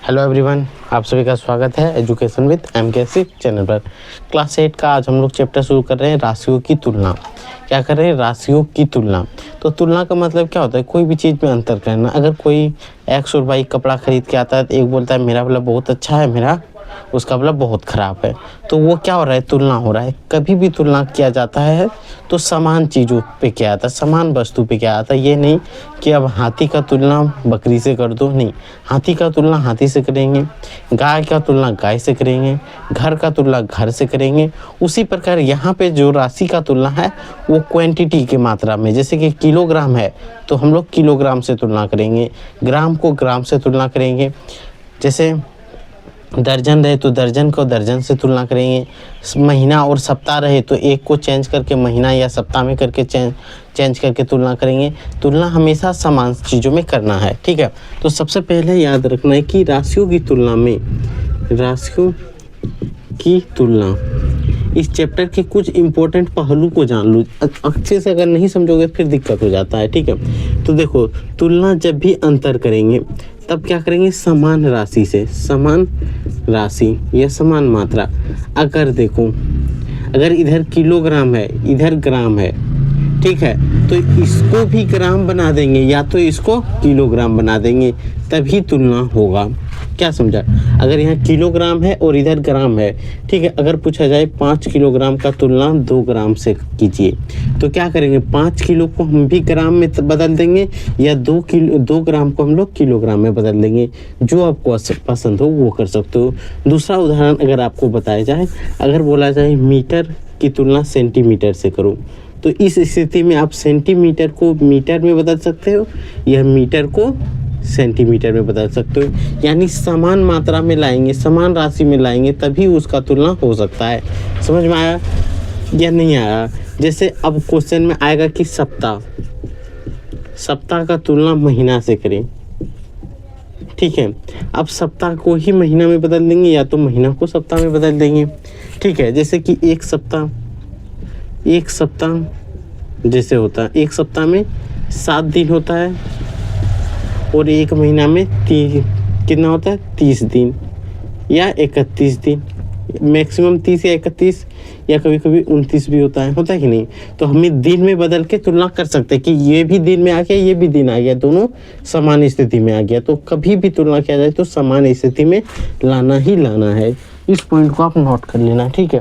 Hello everyone, आप सभी का स्वागत है एजुकेशन विद MKC चैनल पर। क्लास 8 का आज हम लोग चैप्टर शुरू कर रहे हैं, राशियों की तुलना। क्या कर रहे हैं? राशियों की तुलना। तो तुलना का मतलब क्या होता है? कोई भी चीज़ में अंतर करना। अगर कोई एक्स और वाई कपड़ा खरीद के आता है तो एक बोलता है मेरा वाला बहुत अच्छा है, मेरा उसका वाला बहुत ख़राब है, तो वो क्या हो रहा है? तुलना हो रहा है। कभी भी तुलना किया जाता है तो समान चीज़ों पे क्या आता है, समान वस्तु पे क्या आता है। ये नहीं कि अब हाथी का तुलना बकरी से कर दो, नहीं। हाथी का तुलना हाथी से करेंगे, गाय का तुलना गाय से करेंगे, घर का तुलना घर से करेंगे। उसी प्रकार यहाँ पे जो राशि का तुलना है वो क्वांटिटी की मात्रा में, जैसे कि किलोग्राम है तो हम लोग किलोग्राम से तुलना करेंगे, ग्राम को ग्राम से तुलना करेंगे। जैसे दर्जन रहे तो दर्जन को दर्जन से तुलना करेंगे। महीना और सप्ताह रहे तो एक को चेंज करके महीना या सप्ताह में करके चेंज करके तुलना करेंगे। तुलना हमेशा समान चीज़ों में करना है, ठीक है। तो सबसे पहले याद रखना है कि राशियों की तुलना में, राशियों की तुलना, इस चैप्टर के कुछ इंपॉर्टेंट पहलू को जान लो। अच्छे से अगर नहीं समझोगे फिर दिक्कत हो जाता है, ठीक है। तो देखो, तुलना जब भी अंतर करेंगे तब क्या करेंगे? समान राशि से, समान राशि या समान मात्रा। अगर देखो, अगर इधर किलोग्राम है इधर ग्राम है, ठीक है, तो इसको भी ग्राम बना देंगे या तो इसको किलोग्राम बना देंगे, तभी तुलना होगा। क्या समझा? अगर यहाँ किलोग्राम है और इधर ग्राम है, ठीक है, अगर पूछा जाए 5 किलोग्राम का तुलना 2 ग्राम से कीजिए, तो क्या करेंगे? 5 किलो को हम भी ग्राम में बदल देंगे या 2 ग्राम को हम लोग किलोग्राम में बदल देंगे। जो आपको पसंद हो वो कर सकते हो। दूसरा उदाहरण अगर आपको बताया जाए, अगर बोला जाए मीटर की तुलना सेंटीमीटर से करो, तो इस स्थिति में आप सेंटीमीटर को मीटर में बदल सकते हो या मीटर को सेंटीमीटर में बदल सकते हो। यानी समान मात्रा में लाएंगे, समान राशि में लाएंगे, तभी उसका तुलना हो सकता है। समझ में आया या नहीं आया? जैसे अब क्वेश्चन में आएगा कि सप्ताह, सप्ताह का तुलना महीना से करें, ठीक है। अब सप्ताह को ही महीना में बदल देंगे या तो महीना को सप्ताह में बदल देंगे, ठीक है। जैसे कि एक सप्ताह जैसे होता है, एक सप्ताह में 7 दिन होता है और एक महीना में कितना होता है? 30 दिन या 31 दिन, मैक्सिमम 30 या 31 या कभी कभी 29 भी होता है कि नहीं। तो हमें दिन में बदल के तुलना कर सकते हैं कि ये भी दिन में आ गया, ये भी दिन आ गया, दोनों समान स्थिति में आ गया। तो कभी भी तुलना किया जाए तो समान स्थिति में लाना ही लाना है। इस पॉइंट को आप नोट कर लेना, ठीक है।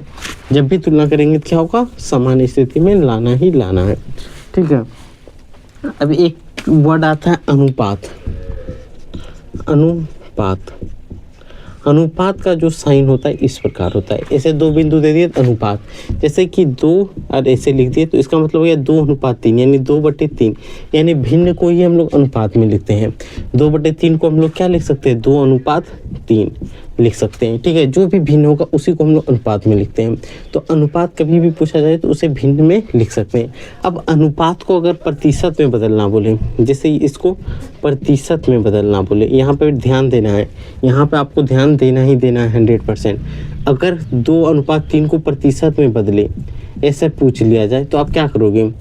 जब भी तुलना करेंगे तो क्या होगा? समान स्थिति में लाना ही लाना है, ठीक है। अब एक वर्ड आता है अनुपात। अनुपात, अनुपात का जो साइन होता है इस प्रकार होता है। ऐसे 2 बिंदु दे दिए अनुपात, जैसे कि 2 और ऐसे लिख दिए तो इसका मतलब हो गया 2:3, यानी 2/3। यानी भिन्न को ही हम लोग अनुपात में लिखते हैं। 2/3 को हम लोग क्या लिख सकते हैं? 2:3 लिख सकते हैं, ठीक है। जो भी भिन्न होगा उसी को हम लोग अनुपात में लिखते हैं। तो अनुपात कभी भी पूछा जाए तो उसे भिन्न में लिख सकते हैं। अब अनुपात को अगर प्रतिशत में बदलना बोले, जैसे इसको प्रतिशत में बदलना बोले, यहाँ पे ध्यान देना है, यहाँ पे आपको ध्यान देना ही देना है 100%। अगर 2:3 को प्रतिशत में बदले ऐसे पूछ लिया जाए तो आप क्या करोगे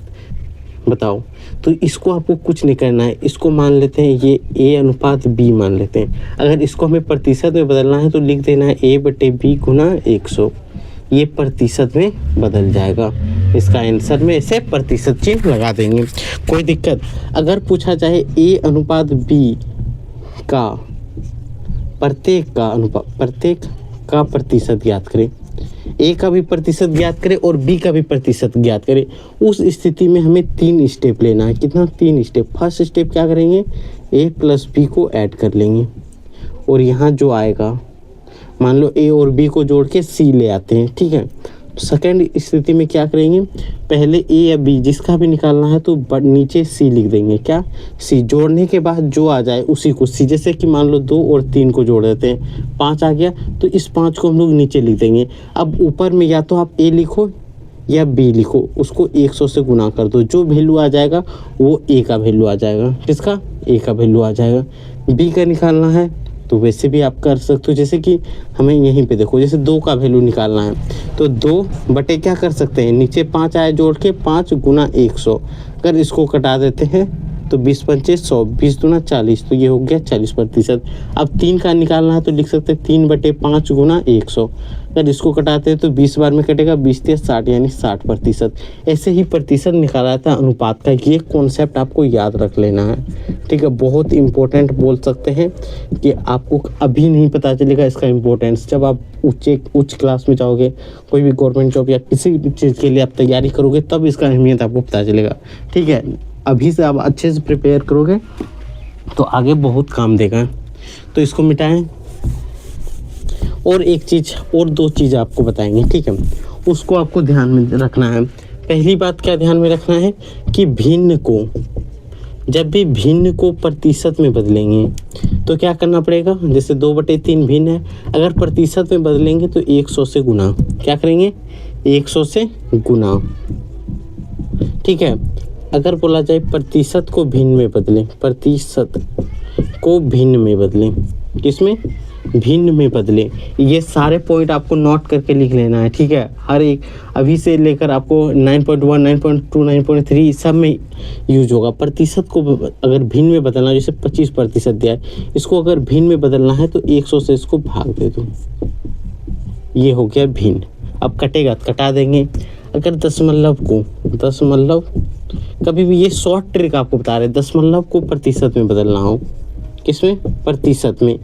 बताओ? तो इसको आपको कुछ नहीं करना है, इसको मान लेते हैं ये A/B मान लेते हैं। अगर इसको हमें प्रतिशत में बदलना है तो लिख देना है A/B गुना 100, ये प्रतिशत में बदल जाएगा। इसका आंसर में ऐसे प्रतिशत चिन्ह लगा देंगे, कोई दिक्कत। अगर पूछा जाए A/B का प्रत्येक का प्रतिशत ज्ञात करें, ए का भी प्रतिशत ज्ञात करें और बी का भी प्रतिशत ज्ञात करें, उस स्थिति में हमें 3 स्टेप लेना है। कितना? 3 स्टेप। फर्स्ट स्टेप क्या करेंगे? A+B को ऐड कर लेंगे और यहाँ जो आएगा, मान लो A और B को जोड़ के C ले आते हैं, ठीक है। सेकेंड स्थिति में क्या करेंगे? पहले A या B जिसका भी निकालना है तो नीचे C लिख देंगे। क्या? C। जोड़ने के बाद जो आ जाए उसी को C, जैसे कि मान लो 2 और 3 को जोड़ देते हैं, 5 आ गया, तो इस 5 को हम लोग नीचे लिख देंगे। अब ऊपर में या तो आप A लिखो या B लिखो, उसको 100 से गुना कर दो, जो वैल्यू आ जाएगा वो A का वैल्यू आ जाएगा। किसका? A का वैल्यू आ जाएगा। B का निकालना है तो वैसे भी आप कर सकते हो, जैसे कि हमें यहीं पे देखो, जैसे 2 का वैल्यू निकालना है तो 2 बटे क्या कर सकते हैं? नीचे 5 आए जोड़ के 5 गुना 100, अगर इसको कटा देते हैं तो 20 पंचे 100, 20 दूना 40, तो ये हो गया 40%। अब 3 का निकालना है तो लिख सकते हैं 3/5 गुना 100। अगर इसको कटाते हैं तो 20 बार में कटेगा, 20 से 60 यानी 60%। ऐसे ही प्रतिशत निकाला था अनुपात का। ये कॉन्सेप्ट आपको याद रख लेना है, ठीक है। बहुत इंपॉर्टेंट बोल सकते हैं कि आपको अभी नहीं पता चलेगा इसका इम्पोर्टेंस। जब आप उच्च क्लास में जाओगे, कोई भी गवर्नमेंट जॉब या किसी भी चीज़ के लिए आप तैयारी करोगे, तब इसका अहमियत आपको पता चलेगा, ठीक है। अभी से आप अच्छे से प्रिपेयर करोगे तो आगे बहुत काम देगा। तो इसको मिटाएं। और एक चीज़ और 2 चीज़ आपको बताएंगे, ठीक है। उसको आपको ध्यान में रखना है। पहली बात क्या ध्यान में रखना है कि भिन्न को, जब भी भिन्न को प्रतिशत में बदलेंगे तो क्या करना पड़ेगा। जैसे 2/3 भिन्न है, अगर प्रतिशत में बदलेंगे तो 100 से गुना। क्या करेंगे, 100 से गुना, ठीक है। अगर बोला जाए प्रतिशत को भिन्न में बदलें, प्रतिशत को भिन्न में बदलें, किसमें, भिन्न में बदले। ये सारे पॉइंट आपको नोट करके लिख लेना है, ठीक है। हर एक अभी से लेकर आपको 9.1, 9.2, 9.3 सब में यूज होगा। प्रतिशत को अगर भिन्न में बदलना, जैसे 25% दिया है, इसको अगर भिन्न में बदलना है तो 100 से इसको भाग दे दो, ये हो गया भिन्न। अब कटेगा तो कटा देंगे। अगर दशमलव को, दशमलव कभी भी, ये शॉर्ट ट्रिक आपको बता रहे हैं, दशमलव को प्रतिशत में बदलना हो, किसमें, प्रतिशत में।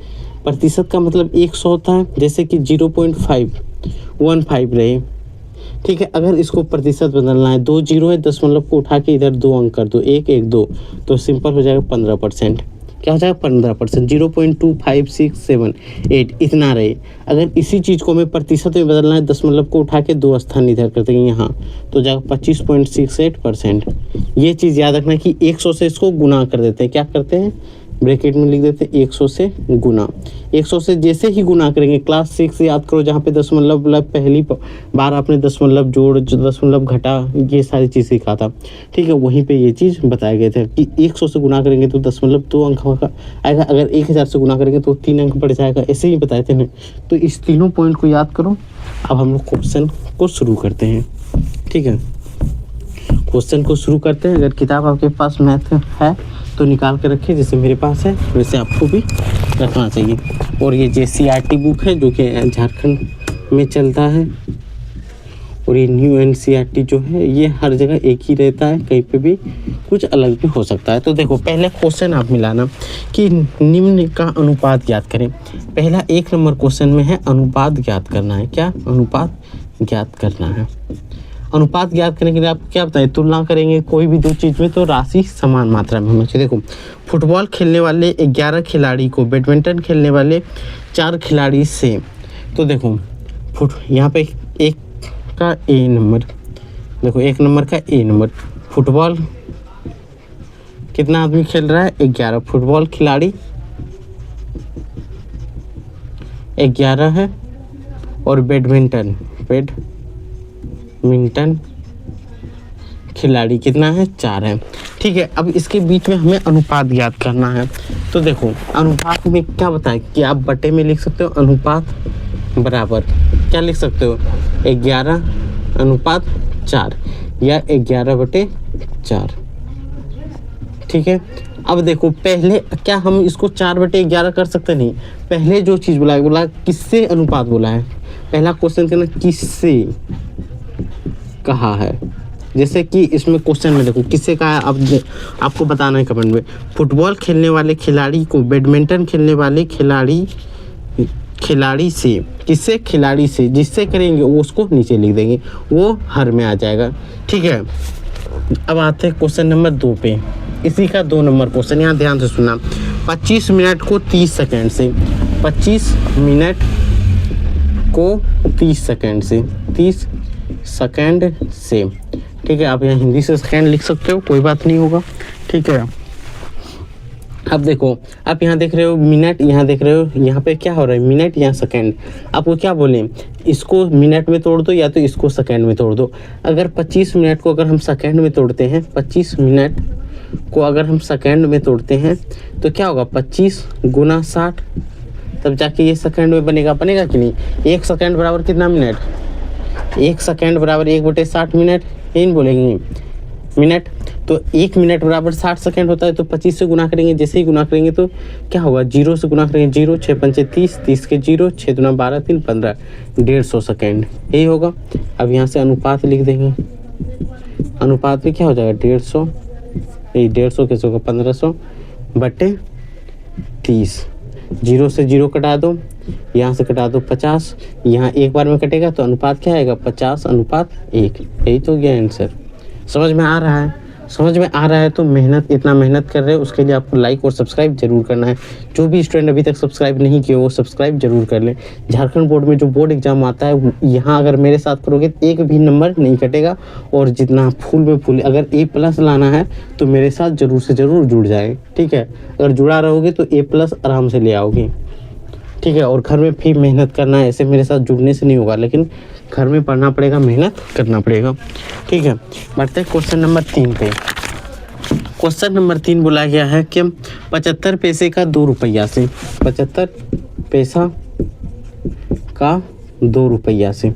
प्रतिशत का मतलब 100 होता है, जैसे कि 0.515 रहे, ठीक है। अगर इसको प्रतिशत बदलना है, 2 जीरो है, दशमलव को उठा के इधर 2 अंक कर दो, 1 1 2, तो सिंपल हो जाएगा 15%। क्या हो जाएगा, 15%। 0.25678 इतना रहे। अगर इसी चीज़ को हमें प्रतिशत में बदलना है, दशमलव को उठा के 2 स्थान इधर कर देंगे यहाँ, तो जाएगा 25.68%। ये चीज़ याद रखना कि 100 से इसको गुना कर देते हैं। क्या करते हैं, ब्रैकेट में लिख देते हैं 100 से गुना। 100 से जैसे ही गुना करेंगे, क्लास 6 याद करो, जहाँ पे दशमलव पहली बार आपने दशमलव जोड़, दशमलव घटा, ये सारी चीज़ सीखा था, ठीक है। वहीं पे ये चीज़ बताए गए थे कि 100 से गुना करेंगे तो दशमलव 2 अंक आएगा, अगर 1000 से गुना करेंगे तो 3 अंक बढ़ जाएगा, ऐसे ही बताए थे ना। तो इस तीनों पॉइंट को याद करो। अब हम लोग क्वेश्चन को शुरू करते हैं, ठीक है। क्वेश्चन को शुरू करते हैं। अगर किताब आपके पास मैथ है तो निकाल के रखिए, जैसे मेरे पास है वैसे आपको भी रखना चाहिए। और ये JCRT बुक है जो कि झारखंड में चलता है, और ये न्यू NCERT जो है ये हर जगह एक ही रहता है, कहीं पे भी कुछ अलग भी हो सकता है। तो देखो, पहले क्वेश्चन आप मिलाना कि निम्न का अनुपात ज्ञात करें। पहला 1 नंबर क्वेश्चन में है अनुपात ज्ञात करना है। क्या, अनुपात ज्ञात करना है। अनुपात ज्ञात करने के लिए आपको क्या बताएं, तुलना करेंगे कोई भी 2 चीज़ में तो राशि समान मात्रा में होना चाहिए। देखो, फुटबॉल खेलने वाले 11 खिलाड़ी को बैडमिंटन खेलने वाले 4 खिलाड़ी से, तो देखो यहाँ पे एक का A नंबर, देखो 1 नंबर का A नंबर, फुटबॉल कितना आदमी खेल रहा है, 11 फुटबॉल खिलाड़ी 11 है, और बैडमिंटन खिलाड़ी कितना है, 4 है, ठीक है। अब इसके बीच में हमें अनुपात ज्ञात करना है। तो देखो, अनुपात में क्या बताएं कि आप बटे में लिख सकते हो, अनुपात बराबर क्या लिख सकते हो, 11/4 या 11/4, ठीक है। अब देखो, पहले क्या हम इसको 4/11 कर सकते नहीं। पहले जो चीज़ बोला किससे अनुपात बोला है, पहला क्वेश्चन करना किससे कहा है। जैसे कि इसमें क्वेश्चन में देखो किससे कहा है, अब आपको बताना है कमेंट में। फुटबॉल खेलने वाले खिलाड़ी को बैडमिंटन खेलने वाले खिलाड़ी से, किससे, खिलाड़ी से, जिससे करेंगे वो उसको नीचे लिख देंगे, वो हर में आ जाएगा, ठीक है। अब आते हैं क्वेश्चन नंबर 2 पे। इसी का 2 नंबर क्वेश्चन, यहाँ ध्यान से सुनना। 25 मिनट को 30 सेकंड से, 25 मिनट को 30 सेकंड से, 30 सेकंड से, ठीक है। आप यहाँ हिंदी से सेकंड लिख सकते हो, कोई बात नहीं होगा, ठीक है। अब देखो, आप यहाँ देख रहे हो मिनट, यहाँ देख रहे हो, यहाँ पे क्या हो रहा है, मिनट, यहाँ सेकंड। आपको क्या बोले, इसको मिनट में तोड़ दो या तो इसको सेकंड में तोड़ दो। अगर 25 मिनट को अगर हम सेकंड में तोड़ते हैं, 25 मिनट को अगर हम सेकंड में तोड़ते हैं तो क्या होगा, 25 गुना 60, तब जाके ये सेकंड में बनेगा कि नहीं। 1 सेकंड बराबर कितना मिनट, 1 सेकंड बराबर 1/60 मिनट, इन बोलेंगे मिनट। तो 1 मिनट बराबर 60 सेकंड होता है, तो 25 से गुना करेंगे, जैसे ही गुना करेंगे तो क्या होगा, 0 से गुना करेंगे, 0 6 पंचे 30, 30 के 0, 6 दूना 12, 3 15, 150 सेकंड, यही होगा। अब यहाँ से अनुपात लिख देंगे, अनुपात में क्या हो जाएगा 150, यही 150 कैसे होगा 1500 बटे 30, 0 से 0 कटा दो, यहाँ से कटा दो 50, यहाँ एक बार में कटेगा तो अनुपात क्या आएगा 50:1, यही तो गया आंसर। समझ में आ रहा है? समझ में आ रहा है तो मेहनत, इतना मेहनत कर रहे हैं उसके लिए आपको लाइक और सब्सक्राइब जरूर करना है। जो भी स्टूडेंट अभी तक सब्सक्राइब नहीं किए वो सब्सक्राइब जरूर कर लें। झारखंड बोर्ड में जो बोर्ड एग्जाम आता है यहाँ अगर मेरे साथ करोगे तो एक भी नंबर नहीं कटेगा, और जितना फुल में फुल, अगर A+ लाना है तो मेरे साथ जरूर से जरूर जुड़ जाए, ठीक है। अगर जुड़ा रहोगे तो A+ आराम से ले आओगे, ठीक है। और घर में भी मेहनत करना है, ऐसे मेरे साथ जुड़ने से नहीं होगा, लेकिन घर में पढ़ना पड़ेगा, मेहनत करना पड़ेगा, ठीक है। बढ़ते हैं क्वेश्चन नंबर 3 पे। क्वेश्चन नंबर 3 बोला गया है कि 75 पैसे का 2 रुपया से, 75 पैसा का 2 रुपया से।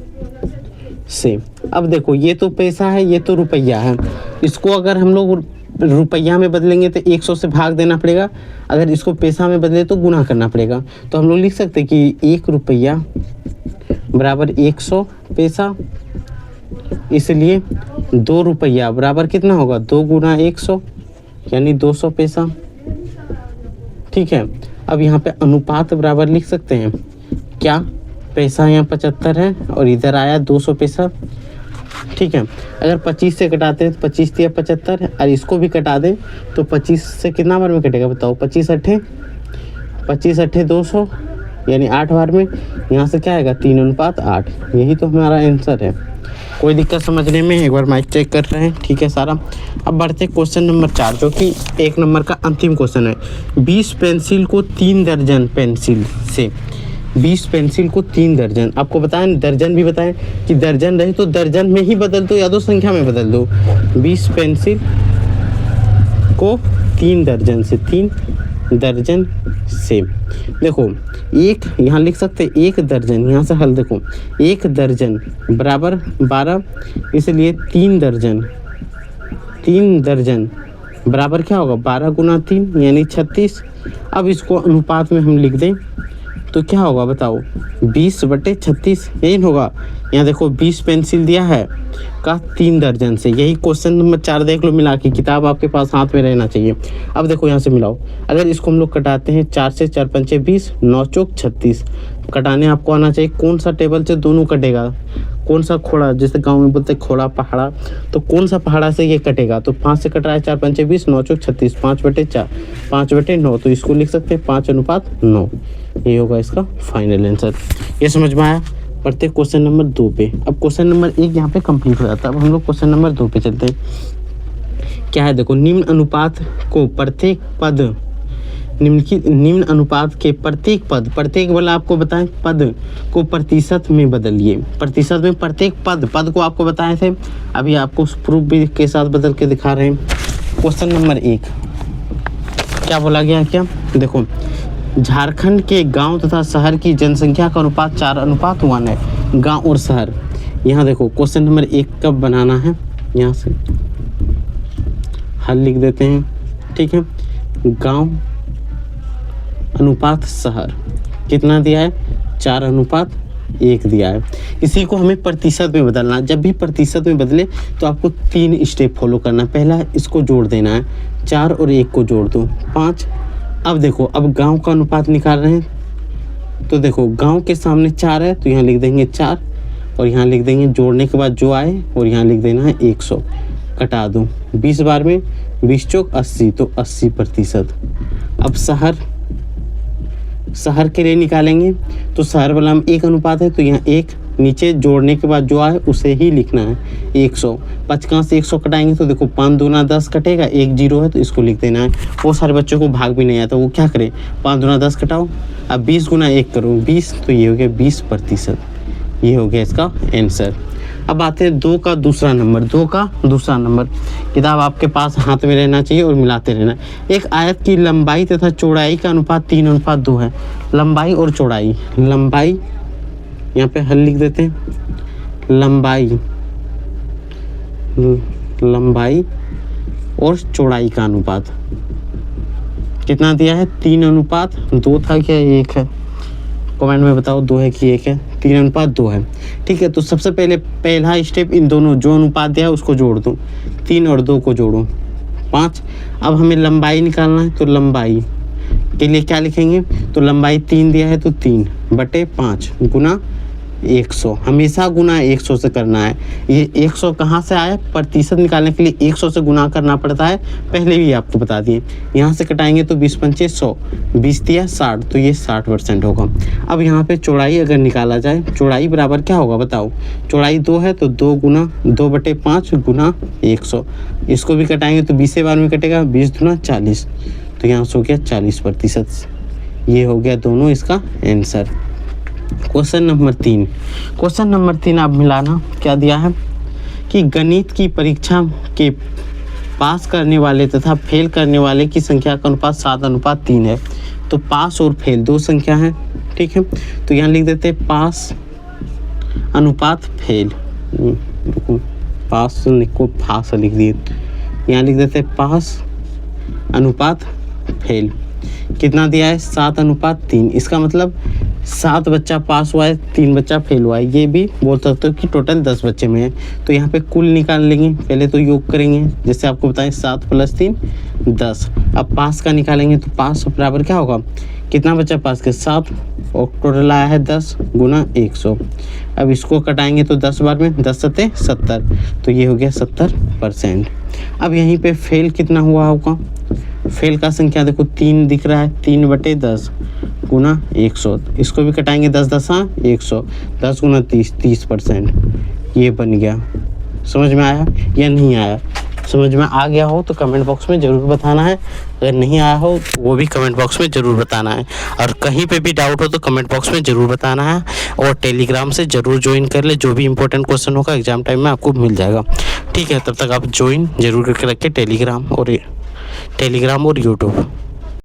अब देखो ये तो पैसा है, ये तो रुपया है, इसको अगर हम लोग रुपया में बदलेंगे तो 100 से भाग देना पड़ेगा, अगर इसको पैसा में बदले तो गुना करना पड़ेगा। तो हम लोग लिख सकते हैं कि 1 रुपया बराबर 100 पैसा, इसलिए 2 रुपया बराबर कितना होगा 2 गुना 100 यानी 200 पैसा, ठीक है। अब यहाँ पे अनुपात बराबर लिख सकते हैं क्या, पैसा यहाँ 75 है और इधर आया 200 पैसा, ठीक है। अगर 25 से कटाते हैं तो 25 दिया 75, और इसको भी कटा दें तो 25 से कितना बार में कटेगा बताओ, 25 अट्ठे 200 यानी 8 बार में, यहाँ से क्या आएगा 3:8, यही तो हमारा आंसर है। कोई दिक्कत समझने में, एक बार माइक चेक कर रहे हैं, ठीक है सारा। अब बढ़ते क्वेश्चन नंबर 4 जो कि 1 नंबर का अंतिम क्वेश्चन है। 20 पेंसिल को 3 दर्जन पेंसिल से, 20 पेंसिल को 3 दर्जन, आपको बताएं दर्जन भी बताएं कि दर्जन रहे तो दर्जन में ही बदल दो या तो संख्या में बदल दो। 20 पेंसिल को 3 दर्जन से, 3 दर्जन से, देखो एक यहाँ लिख सकते 1 दर्जन, यहाँ से हल देखो 1 दर्जन बराबर 12, इसलिए 3 दर्जन बराबर क्या होगा 12 गुना 3 यानी 36। अब इसको अनुपात में हम लिख दें तो क्या होगा बताओ 20/36, यही होगा। यहाँ देखो 20 पेंसिल दिया है का 3 दर्जन से, यही क्वेश्चन नंबर 4 देख लो मिला के, किताब आपके पास हाथ में रहना चाहिए। अब देखो यहाँ से मिलाओ, अगर इसको हम लोग कटाते हैं 4 से 4 पंचे 20, 9 चौक 36, कटाने आपको आना चाहिए कौन सा टेबल से दोनों कटेगा, कौन सा खोड़ा, जैसे गांव में बोलते हैं खोड़ा पहाड़ा, तो कौन सा पहाड़ा से ये कटेगा, तो 5 से कट रहा है 4 पंचे 20, 9 चौक 36, 5/4, 5/9, तो इसको लिख सकते हैं 5:9, ये होगा इसका फाइनल आंसर। ये समझ में आया? पढ़ते क्वेश्चन नंबर 2 पे। अब क्वेश्चन नंबर 1 यहाँ पे कंप्लीट हो जाता है, अब हम लोग क्वेश्चन नंबर 2 पे चलते हैं। क्या है देखो, निम्न अनुपात को प्रत्येक पद, निम्न अनुपात के प्रत्येक पद, प्रत्येक वाला आपको बताएं पद को प्रतिशत में बदलिए। प्रतिशत में प्रत्येक पद को आपको बताए थे, अभी आपको प्रूफ भी के साथ बदल के दिखा रहे हैं। क्वेश्चन नंबर 1 क्या बोला गया, क्या देखो झारखंड के गांव तथा शहर की जनसंख्या का अनुपात 4:1 है, गांव और शहर। यहाँ देखो क्वेश्चन नंबर 1 कब बनाना है, यहाँ से हल लिख देते हैं, ठीक है। गांव अनुपात शहर कितना दिया है 4:1 दिया है, इसी को हमें प्रतिशत में बदलना। जब भी प्रतिशत में बदले तो आपको 3 स्टेप फॉलो करना है। पहला इसको जोड़ देना है, 4 और 1 को जोड़ दो 5। अब देखो अब गांव का अनुपात निकाल रहे हैं, तो देखो गांव के सामने 4 है तो यहाँ लिख देंगे 4, और यहाँ लिख देंगे जोड़ने के बाद जो आए, और यहाँ लिख देना है 100, कटा दो 20 बार में, 20 चौक 80, तो 80%। अब शहर के लिए निकालेंगे तो शहर वाला में 1 अनुपात है तो यहाँ 1, नीचे जोड़ने के बाद जो आए उसे ही लिखना है 100। 5 से 100 कटाएंगे तो देखो 5 दूना 10 कटेगा, 1 0 है तो इसको लिख देना है। वो सारे बच्चों को भाग भी नहीं आता, वो क्या करे 5 दूना 10 कटाओ, अब 20 गुना 1 करो 20, तो ये हो गया 20%, ये हो गया इसका आंसर। अब आते हैं 2 का दूसरा नंबर। 2 का दूसरा नंबर, किताब आपके पास हाथ में रहना चाहिए और मिलाते रहना। एक आयत की लंबाई तथा चौड़ाई का अनुपात 3:2 है। लंबाई और चौड़ाई, लंबाई यहाँ पे हल लिख देते हैं, लंबाई और चौड़ाई का अनुपात कितना दिया है, 3:2 था क्या 1 है, कमेंट में बताओ 2 है कि 1 है, 3:2 है। ठीक है, तो सबसे पहले पहला स्टेप इन दोनों जो अनुपात दिया है उसको जोड़ दूँ, 3 और 2 को जोड़ूँ 5। अब हमें लंबाई निकालना है, तो लंबाई के लिए क्या लिखेंगे, तो लंबाई 3 दिया है तो 3/5 गुना 100, हमेशा गुना 100 से करना है। ये 100 कहाँ से आया, प्रतिशत निकालने के लिए 100 से गुना करना पड़ता है, पहले भी आपको बता दिए। यहाँ से कटाएंगे तो 20×5 100, 20 दिया 60, तो ये 60% होगा। अब यहाँ पे चौड़ाई अगर निकाला जाए, चौड़ाई बराबर क्या होगा बताओ, चौड़ाई 2 है तो 2/5 गुना 100, इसको भी कटाएंगे तो 20 से बार में कटेगा, 20 दूना 40, तो यहाँ से हो गया 40%। ये हो गया दोनों इसका आंसर। क्वेश्चन नंबर 3 आप मिलाना क्या दिया है कि गणित की परीक्षा के पास करने वाले तथा फेल करने वाले की संख्या का अनुपात 7:3 है। तो पास और फेल 2 संख्या है। ठीक है, तो यहाँ लिख देते हैं पास अनुपात फेल, पास को फास लिख दिए, यहाँ लिख देते हैं पास अनुपात फेल। कितना दिया है, 7:3। इसका मतलब 7 बच्चा पास हुआ है, 3 बच्चा फेल हुआ है। ये भी बोल सकते हो कि टोटल 10 बच्चे में है। तो यहाँ पे कुल निकाल लेंगे, पहले तो योग करेंगे, जैसे आपको बताएं 7 + 3 10। अब पास का निकालेंगे तो पास बराबर क्या होगा, कितना बच्चा पास के 7 और टोटल आया है 10 गुना 100। अब इसको कटाएंगे तो 10 बार में 10 सत्ते 70, तो ये हो गया 70%। अब यहीं पे फेल कितना हुआ होगा, फेल का संख्या देखो 3 दिख रहा है, 3/10 गुना 100, इसको भी कटाएंगे 10 10 100, 10 गुना 30 30%, ये बन गया। समझ में आया या नहीं आया, समझ में आ गया हो तो कमेंट बॉक्स में ज़रूर बताना है, अगर नहीं आया हो तो वो भी कमेंट बॉक्स में ज़रूर बताना है, और कहीं पे भी डाउट हो तो कमेंट बॉक्स में ज़रूर बताना है। और टेलीग्राम से ज़रूर ज्वाइन कर ले, जो भी इंपॉर्टेंट क्वेश्चन होगा एग्जाम टाइम में आपको मिल जाएगा। ठीक है, तब तक आप ज्वाइन ज़रूर करके रखें टेलीग्राम और यूट्यूब।